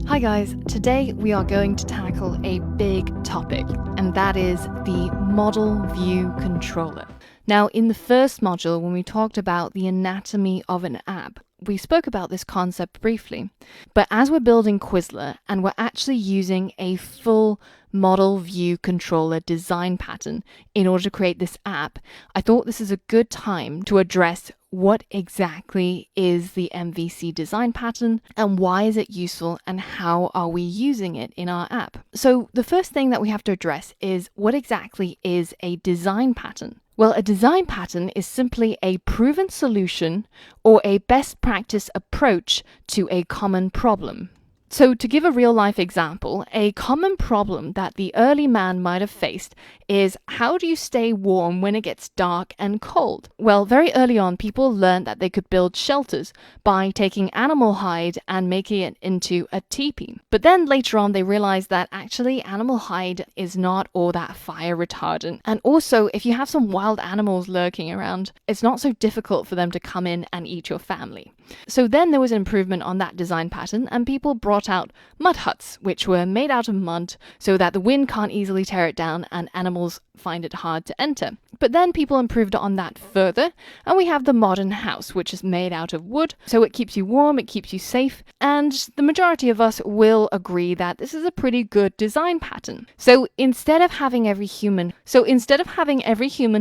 Hi guys, today we are going to tackle a big topic, and that is the model view controller. Now, in the first module, when we talked about the anatomy of an app, we spoke about this concept briefly. But as we're building Quizlet and we're actually using a full model view controller design pattern in order to create this app, I thought this is a good time to address what exactly is the MVC design pattern and why is it useful and how are we using it in our app. So the first thing that we have to address is what exactly is a design pattern? Well, a design pattern is simply a proven solution or a best practice approach to a common problem. So to give a real-life example, a common problem that the early man might have faced is how do you stay warm when it gets dark and cold? Well, very early on, people learned that they could build shelters by taking animal hide and making it into a teepee. But then later on, they realized that actually animal hide is not all that fire retardant. And also, if you have some wild animals lurking around, it's not so difficult for them to come in and eat your family. So then there was an improvement on that design pattern, and people brought out mud huts, which were made out of mud so that the wind can't easily tear it down and animals find it hard to enter. But then people improved on that further, and we have the modern house, which is made out of wood, so it keeps you warm, it keeps you safe, and the majority of us will agree that this is a pretty good design pattern. So instead of having every human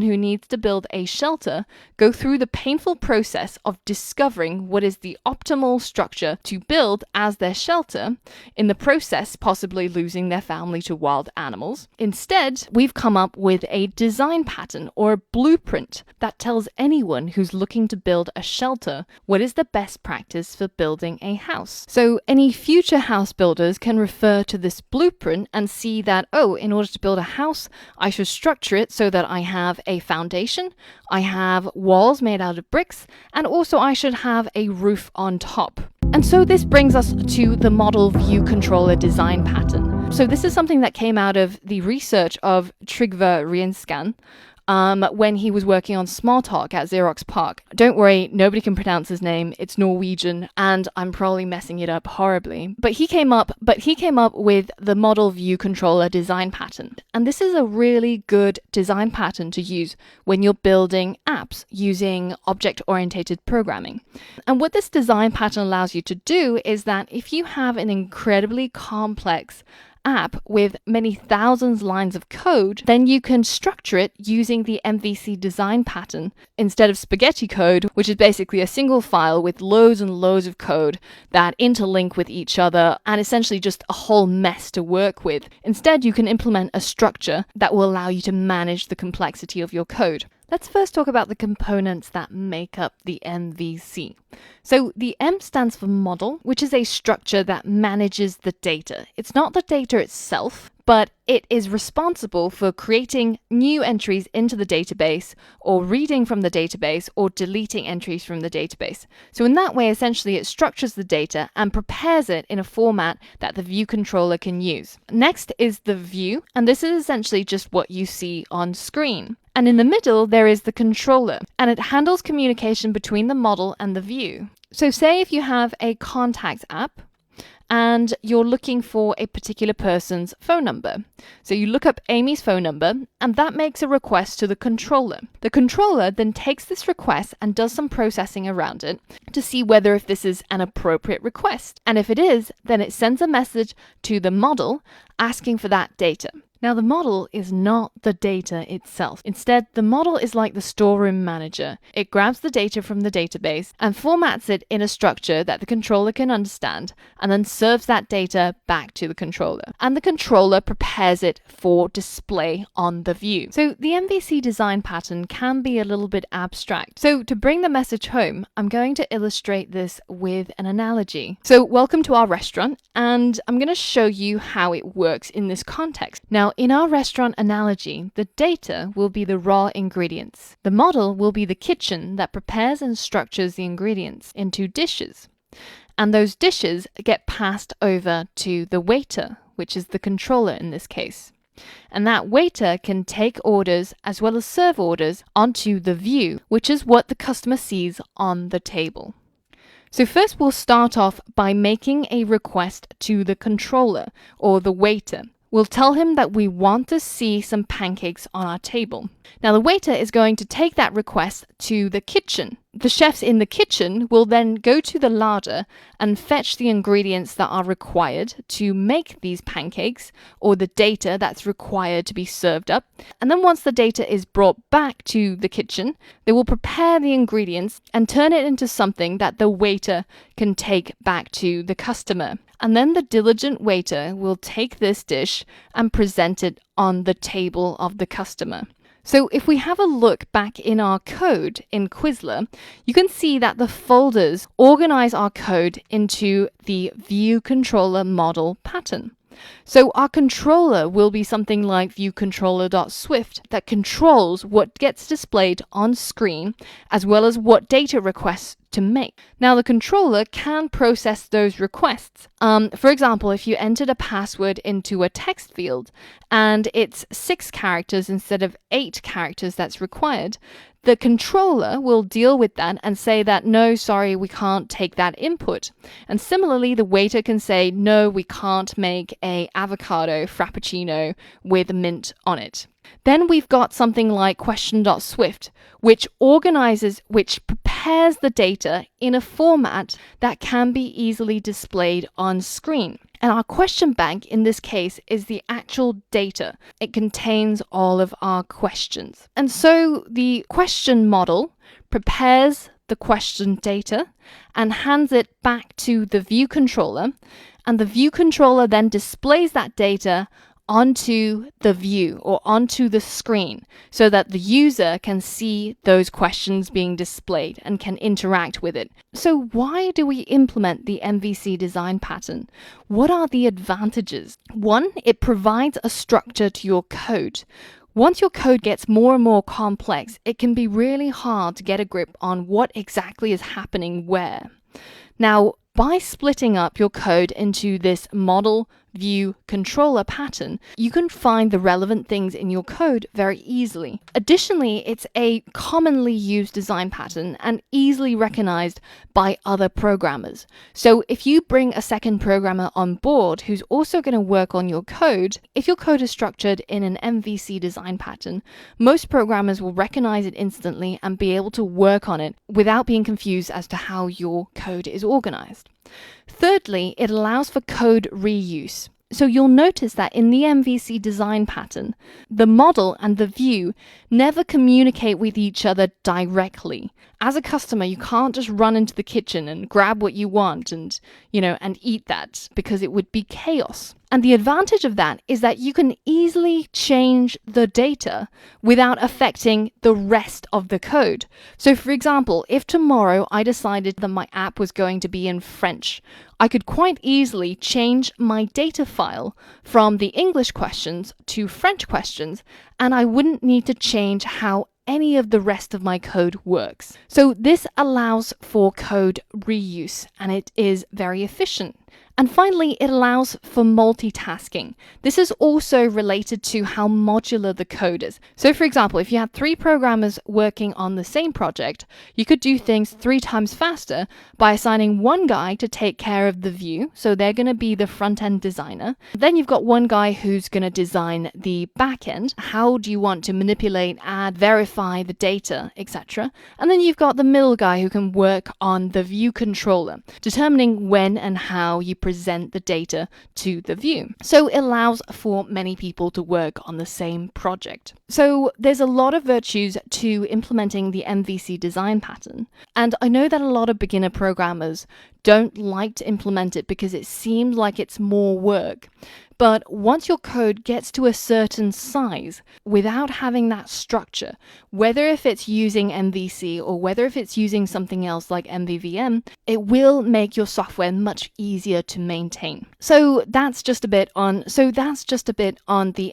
who needs to build a shelter go through the painful process of discovering what is the optimal structure to build as their shelter, in the process possibly losing their family to wild animals, instead we've come up with a design pattern or a blueprint that tells anyone who's looking to build a shelter what is the best practice for building a house. So any future house builders can refer to this blueprint and see that, in order to build a house, I should structure it so that I have a foundation, I have walls made out of bricks, and also I should have a roof on top. And so this brings us to the model view controller design pattern. So this is something that came out of the research of Trygve Rienskan when he was working on Smalltalk at Xerox PARC. Don't worry, nobody can pronounce his name. It's Norwegian, and I'm probably messing it up horribly. But he came up with the model view controller design pattern. And this is a really good design pattern to use when you're building apps using object-oriented programming. And what this design pattern allows you to do is that if you have an incredibly complex app with many thousands lines of code, then you can structure it using the MVC design pattern instead of spaghetti code, which is basically a single file with loads and loads of code that interlink with each other and essentially just a whole mess to work with. Instead, you can implement a structure that will allow you to manage the complexity of your code. Let's first talk about the components that make up the MVC. So the M stands for model, which is a structure that manages the data. It's not the data itself, but it is responsible for creating new entries into the database or reading from the database or deleting entries from the database. So in that way, essentially, it structures the data and prepares it in a format that the view controller can use. Next is the view, and this is essentially just what you see on screen. And in the middle, there is the controller, and it handles communication between the model and the view. So say if you have a contacts app, and you're looking for a particular person's phone number. So you look up Amy's phone number, and that makes a request to the controller. The controller then takes this request and does some processing around it to see whether if this is an appropriate request. And if it is, then it sends a message to the model asking for that data. Now, the model is not the data itself. Instead, the model is like the storeroom manager. It grabs the data from the database and formats it in a structure that the controller can understand, and then serves that data back to the controller. And the controller prepares it for display on the view. So the MVC design pattern can be a little bit abstract. So to bring the message home, I'm going to illustrate this with an analogy. So welcome to our restaurant, and I'm going to show you how it works in this context. Now, in our restaurant analogy, the data will be the raw ingredients. The model will be the kitchen that prepares and structures the ingredients into dishes. And those dishes get passed over to the waiter, which is the controller in this case. And that waiter can take orders as well as serve orders onto the view, which is what the customer sees on the table. So first we'll start off by making a request to the controller or the waiter. We'll tell him that we want to see some pancakes on our table. Now the waiter is going to take that request to the kitchen. The chefs in the kitchen will then go to the larder and fetch the ingredients that are required to make these pancakes, or the data that's required to be served up. And then once the data is brought back to the kitchen, they will prepare the ingredients and turn it into something that the waiter can take back to the customer. And then the diligent waiter will take this dish and present it on the table of the customer. So if we have a look back in our code in Quizlet, you can see that the folders organize our code into the view controller model pattern. So our controller will be something like viewController.swift that controls what gets displayed on screen as well as what data requests to make. Now the controller can process those requests. For example, if you entered a password into a text field and it's 6 characters instead of 8 characters that's required, the controller will deal with that and say that, no, sorry, we can't take that input. And similarly, the waiter can say, no, we can't make a avocado frappuccino with mint on it. Then we've got something like question.swift, which prepares the data in a format that can be easily displayed on screen. And our question bank in this case is the actual data. It contains all of our questions. And so the question model prepares the question data and hands it back to the view controller. And the view controller then displays that data onto the view or onto the screen so that the user can see those questions being displayed and can interact with it. So why do we implement the MVC design pattern? What are the advantages? One, it provides a structure to your code. Once your code gets more and more complex, it can be really hard to get a grip on what exactly is happening where. Now, by splitting up your code into this model, view, controller pattern, you can find the relevant things in your code very easily. Additionally, it's a commonly used design pattern and easily recognized by other programmers. So if you bring a second programmer on board who's also going to work on your code, if your code is structured in an MVC design pattern, most programmers will recognize it instantly and be able to work on it without being confused as to how your code is organized. Thirdly, it allows for code reuse. So you'll notice that in the MVC design pattern, the model and the view never communicate with each other directly. As a customer, you can't just run into the kitchen and grab what you want and eat that, because it would be chaos. And the advantage of that is that you can easily change the data without affecting the rest of the code. So for example, if tomorrow I decided that my app was going to be in French, I could quite easily change my data file from the English questions to French questions, and I wouldn't need to change how any of the rest of my code works. So this allows for code reuse, and it is very efficient. And finally, it allows for multitasking. This is also related to how modular the code is. So for example, if you have 3 programmers working on the same project, you could do things 3 times faster by assigning one guy to take care of the view. So they're going to be the front-end designer. Then you've got one guy who's going to design the back-end. How do you want to manipulate, add, verify the data, etc. And then you've got the middle guy who can work on the view controller, determining when and how you present the data to the view. So it allows for many people to work on the same project. So there's a lot of virtues to implementing the MVC design pattern. And I know that a lot of beginner programmers don't like to implement it because it seems like it's more work. But once your code gets to a certain size, without having that structure, whether if it's using MVC or whether if it's using something else like MVVM, it will make your software much easier to maintain. So that's just a bit on the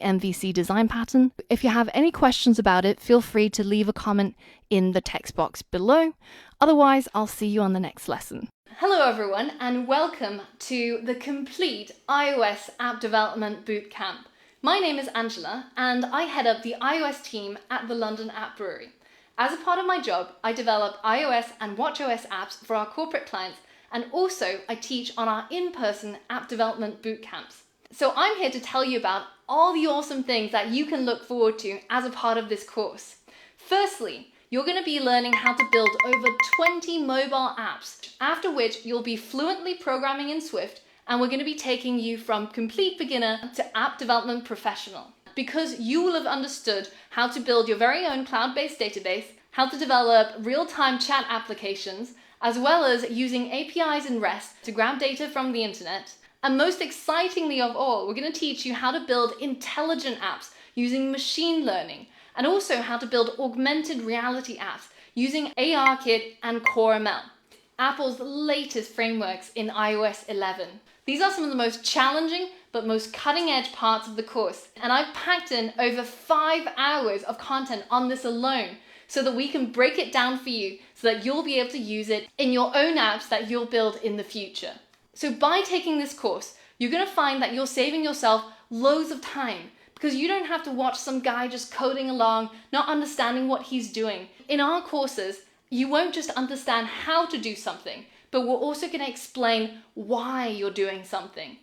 MVC design pattern. If you have any questions about it, feel free to leave a comment in the text box below. Otherwise, I'll see you on the next lesson. Hello everyone, and welcome to the complete iOS App Development Bootcamp. My name is Angela, and I head up the iOS team at the London App Brewery. As a part of my job, I develop iOS and watchOS apps for our corporate clients and also I teach on our in-person app development bootcamps. So I'm here to tell you about all the awesome things that you can look forward to as a part of this course. Firstly, you're going to be learning how to build over 20 mobile apps, after which you'll be fluently programming in Swift, and we're going to be taking you from complete beginner to app development professional. Because you will have understood how to build your very own cloud-based database, how to develop real-time chat applications, as well as using APIs and REST to grab data from the internet. And most excitingly of all, we're going to teach you how to build intelligent apps using machine learning, and also how to build augmented reality apps using ARKit and CoreML, Apple's latest frameworks in iOS 11. These are some of the most challenging but most cutting-edge parts of the course, and I've packed in over 5 hours of content on this alone so that we can break it down for you so that you'll be able to use it in your own apps that you'll build in the future. So by taking this course, you're going to find that you're saving yourself loads of time, because you don't have to watch some guy just coding along, not understanding what he's doing. In our courses, you won't just understand how to do something, but we're also going to explain why you're doing something,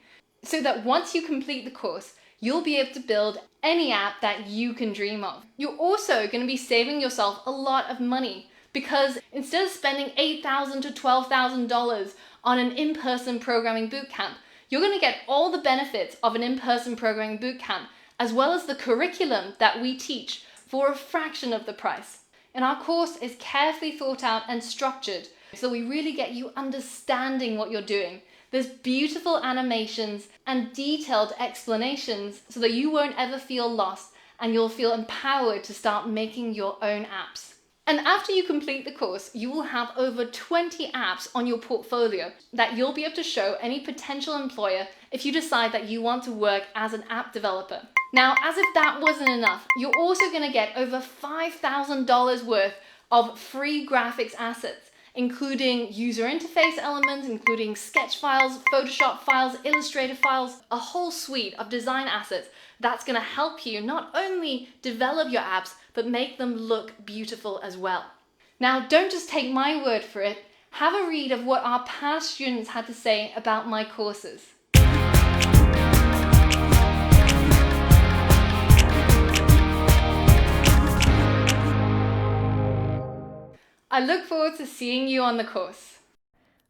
so that once you complete the course, you'll be able to build any app that you can dream of. You're also going to be saving yourself a lot of money, because instead of spending $8,000 to $12,000 on an in-person programming bootcamp, you're going to get all the benefits of an in-person programming bootcamp, as well as the curriculum that we teach, for a fraction of the price. And our course is carefully thought out and structured, so we really get you understanding what you're doing. There's beautiful animations and detailed explanations so that you won't ever feel lost, and you'll feel empowered to start making your own apps. And after you complete the course, you will have over 20 apps on your portfolio that you'll be able to show any potential employer if you decide that you want to work as an app developer. Now, as if that wasn't enough, you're also going to get over $5,000 worth of free graphics assets, including user interface elements, including sketch files, Photoshop files, Illustrator files, a whole suite of design assets that's going to help you not only develop your apps, but make them look beautiful as well. Now, don't just take my word for it. Have a read of what our past students had to say about my courses. I look forward to seeing you on the course.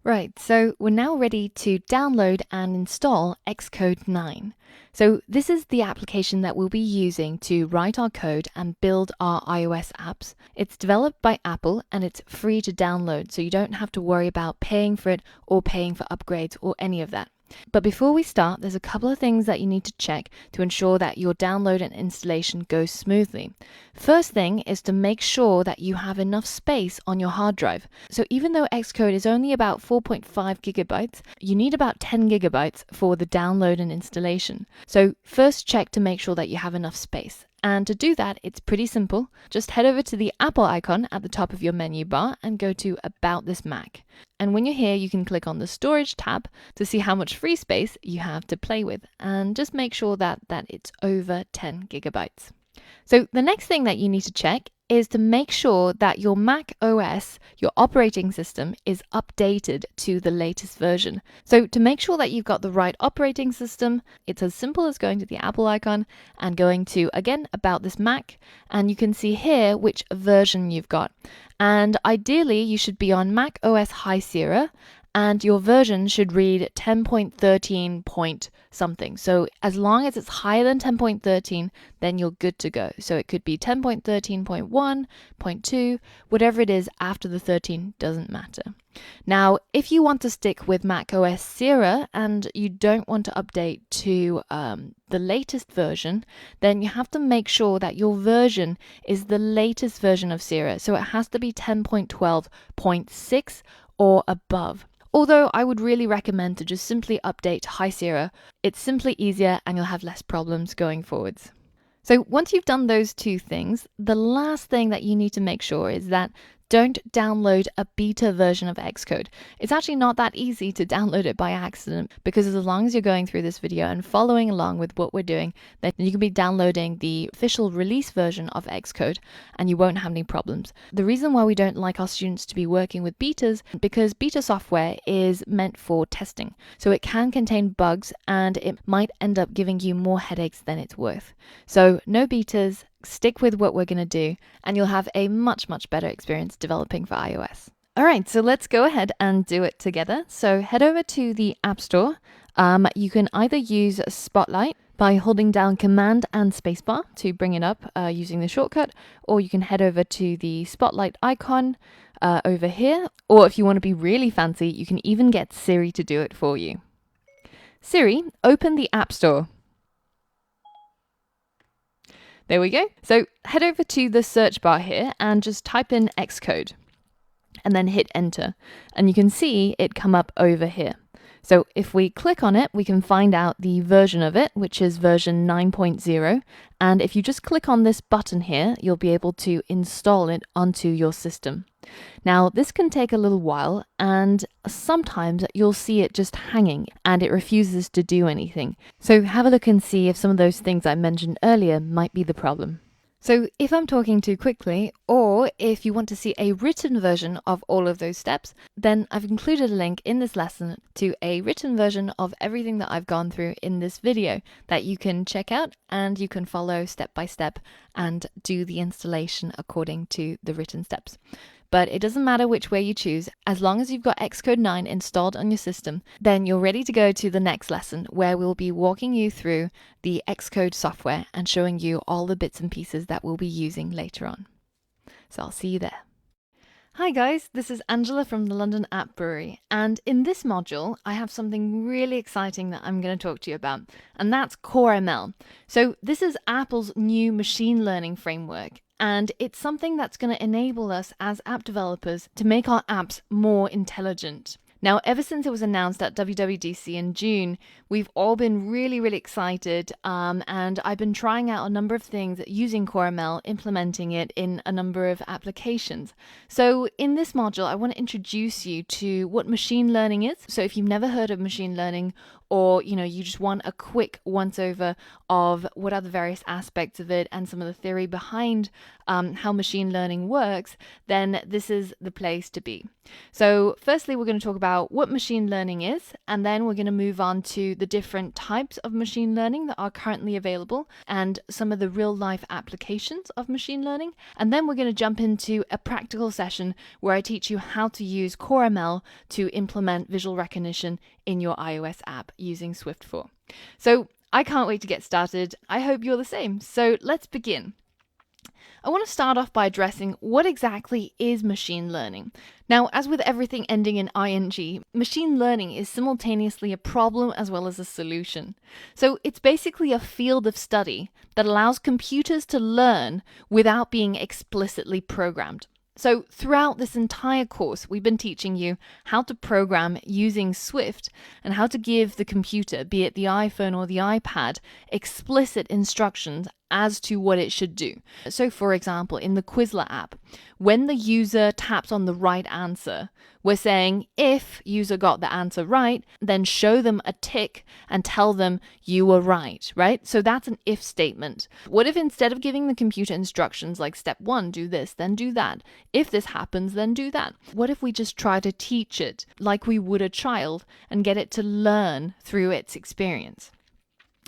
Right, so we're now ready to download and install Xcode 9. So this is the application that we'll be using to write our code and build our iOS apps. It's developed by Apple and it's free to download, so you don't have to worry about paying for it or paying for upgrades or any of that. But before we start, there's a couple of things that you need to check to ensure that your download and installation goes smoothly. First thing is to make sure that you have enough space on your hard drive. So even though Xcode is only about 4.5 gigabytes, you need about 10 gigabytes for the download and installation. So first check to make sure that you have enough space. And to do that, it's pretty simple. Just head over to the Apple icon at the top of your menu bar and go to About This Mac. And when you're here, you can click on the Storage tab to see how much free space you have to play with. And just make sure that it's over 10 gigabytes. So the next thing that you need to check is to make sure that your Mac OS, your operating system, is updated to the latest version. So to make sure that you've got the right operating system, it's as simple as going to the Apple icon and going to, again, About This Mac, and you can see here which version you've got. And ideally, you should be on Mac OS High Sierra, and your version should read 10.13 point something. So as long as it's higher than 10.13, then you're good to go. So it could be 10.13.1, 0.2, whatever it is after the 13 doesn't matter. Now, if you want to stick with Mac OS Sierra and you don't want to update to the latest version, then you have to make sure that your version is the latest version of Sierra. So it has to be 10.12.6 or above. Although I would really recommend to just simply update to High Sierra. It's simply easier and you'll have less problems going forwards. So once you've done those two things, the last thing that you need to make sure is that don't download a beta version of Xcode. It's actually not that easy to download it by accident, because as long as you're going through this video and following along with what we're doing, then you can be downloading the official release version of Xcode and you won't have any problems. The reason why we don't like our students to be working with betas, because beta software is meant for testing. So it can contain bugs and it might end up giving you more headaches than it's worth. So no betas, stick with what we're going to do, and you'll have a much better experience developing for iOS. All right, so let's go ahead and do it together. So head over to the App Store. You can either use Spotlight by holding down Command and Spacebar to bring it up using the shortcut, or you can head over to the Spotlight icon over here, or if you want to be really fancy, you can even get Siri to do it for you. Siri, open the App Store. There we go. So head over to the search bar here and just type in Xcode and then hit enter. And you can see it come up over here. So if we click on it, we can find out the version of it, which is version 9.0. And if you just click on this button here, you'll be able to install it onto your system. Now, this can take a little while, and sometimes you'll see it just hanging and it refuses to do anything. So have a look and see if some of those things I mentioned earlier might be the problem. So if I'm talking too quickly, or if you want to see a written version of all of those steps, then I've included a link in this lesson to a written version of everything that I've gone through in this video that you can check out, and you can follow step by step and do the installation according to the written steps. But it doesn't matter which way you choose, as long as you've got Xcode 9 installed on your system, then you're ready to go to the next lesson, where we'll be walking you through the Xcode software and showing you all the bits and pieces that we'll be using later on. So I'll see you there. Hi guys, this is Angela from the London App Brewery, and in this module I have something really exciting that I'm going to talk to you about, and that's CoreML. So this is Apple's new machine learning framework, and it's something that's going to enable us as app developers to make our apps more intelligent. Now, ever since it was announced at WWDC in June, we've all been really excited, and I've been trying out a number of things using CoreML, implementing it in a number of applications. So in this module, I want to introduce you to what machine learning is. So if you've never heard of machine learning, or you just want a quick once-over of what are the various aspects of it and some of the theory behind how machine learning works, then this is the place to be. So firstly, we're going to talk about what machine learning is, and then we're going to move on to the different types of machine learning that are currently available and some of the real-life applications of machine learning. And then we're going to jump into a practical session where I teach you how to use CoreML to implement visual recognition in your iOS app using Swift 4. So I can't wait to get started. I hope you're the same. So let's begin. I want to start off by addressing what exactly is machine learning. Now, as with everything ending in ing, machine learning is simultaneously a problem as well as a solution. So it's basically a field of study that allows computers to learn without being explicitly programmed. So throughout this entire course, we've been teaching you how to program using Swift and how to give the computer, be it the iPhone or the iPad, explicit instructions as to what it should do. So for example, in the Quizlet app, when the user taps on the right answer, we're saying if user got the answer right, then show them a tick and tell them you were right, right? So that's an if statement. What if instead of giving the computer instructions like step 1, do this, then do that. If this happens, then do that. What if we just try to teach it like we would a child and get it to learn through its experience?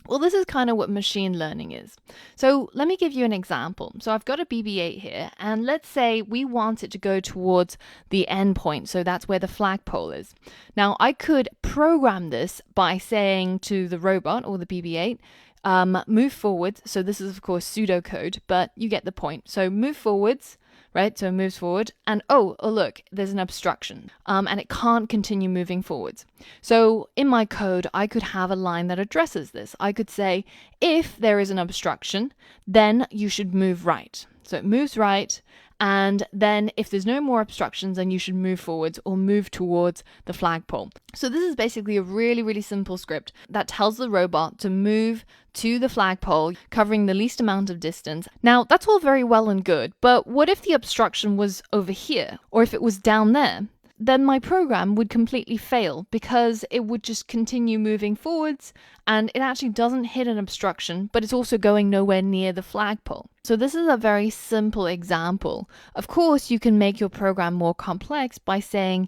Well, this is kind of what machine learning is. So let me give you an example. So I've got a BB-8 here, and let's say we want it to go towards the endpoint. So that's where the flagpole is. Now, I could program this by saying to the robot or the BB-8, move forwards. So this is, of course, pseudocode, but you get the point. So move forwards. Right, so it moves forward, and oh look, there's an obstruction, and it can't continue moving forwards. So in my code, I could have a line that addresses this. I could say, if there is an obstruction, then you should move right. So it moves right, And then if there's no more obstructions, then you should move forwards or move towards the flagpole. So this is basically a really, really simple script that tells the robot to move to the flagpole, covering the least amount of distance. Now, that's all very well and good, but what if the obstruction was over here, or if it was down there? Then my program would completely fail because it would just continue moving forwards and it actually doesn't hit an obstruction, but it's also going nowhere near the flagpole. So this is a very simple example. Of course, you can make your program more complex by saying,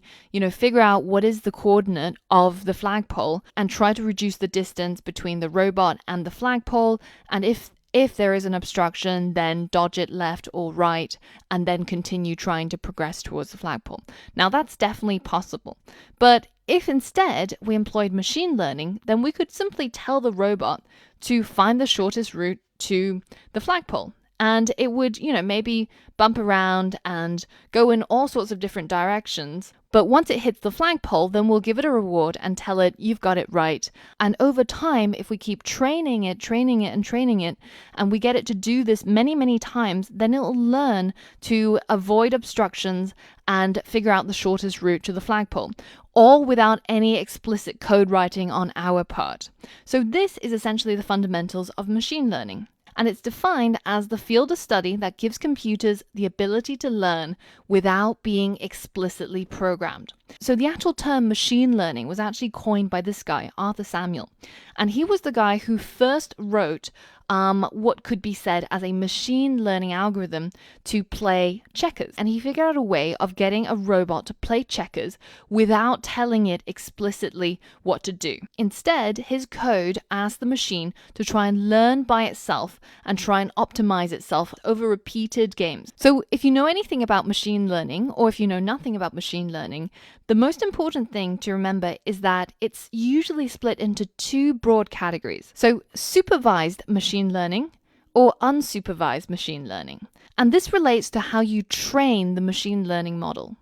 figure out what is the coordinate of the flagpole and try to reduce the distance between the robot and the flagpole. And if there is an obstruction, then dodge it left or right, and then continue trying to progress towards the flagpole. Now, that's definitely possible. But if instead we employed machine learning, then we could simply tell the robot to find the shortest route to the flagpole. And it would, maybe bump around and go in all sorts of different directions. But once it hits the flagpole, then we'll give it a reward and tell it, you've got it right. And over time, if we keep training it, and we get it to do this many, many times, then it'll learn to avoid obstructions and figure out the shortest route to the flagpole, all without any explicit code writing on our part. So this is essentially the fundamentals of machine learning. And it's defined as the field of study that gives computers the ability to learn without being explicitly programmed. So the actual term machine learning was actually coined by this guy, Arthur Samuel. And he was the guy who first wrote what could be said as a machine learning algorithm to play checkers. And he figured out a way of getting a robot to play checkers without telling it explicitly what to do. Instead, his code asked the machine to try and learn by itself and try and optimize itself over repeated games. So if you know anything about machine learning, or if you know nothing about machine learning, the most important thing to remember is that it's usually split into two broad categories. So supervised machine learning or unsupervised machine learning. And this relates to how you train the machine learning model.